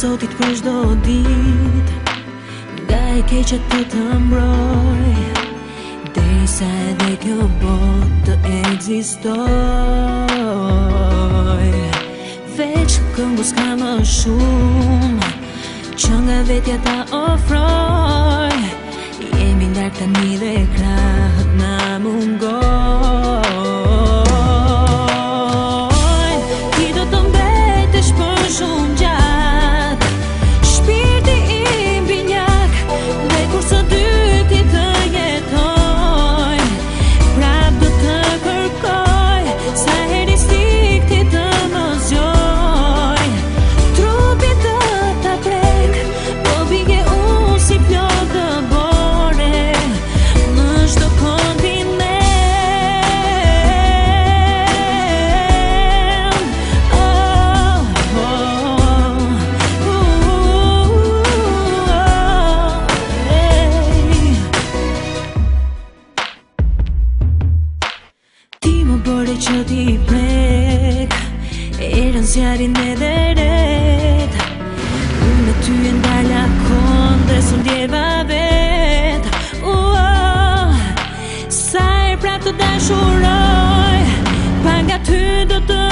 sotit për çdo ditë, nga e keqja të mbroj, derisa edhe kjo botë të ekzistoj. Veç këngës ka më shumë që nga vetja ta ofroj. Jemi ndark tani dhe krahët na mungojnë. Ti do të mbetesh për shumë gjatë, shpirti im binjak, dhe kur së dyti të jetoj, prap do të kërkoj, sa heri stik ti të më zgjoj. Trupi të ta prek, po bige unë si plot të bore, në çdo kontinent. Ti më bëre që t'i prek, erën zjarin edhe ret. Unë me ty e ndala kondre, së ndjeva vet. Sa prap të dashuroj, pa nga ty do të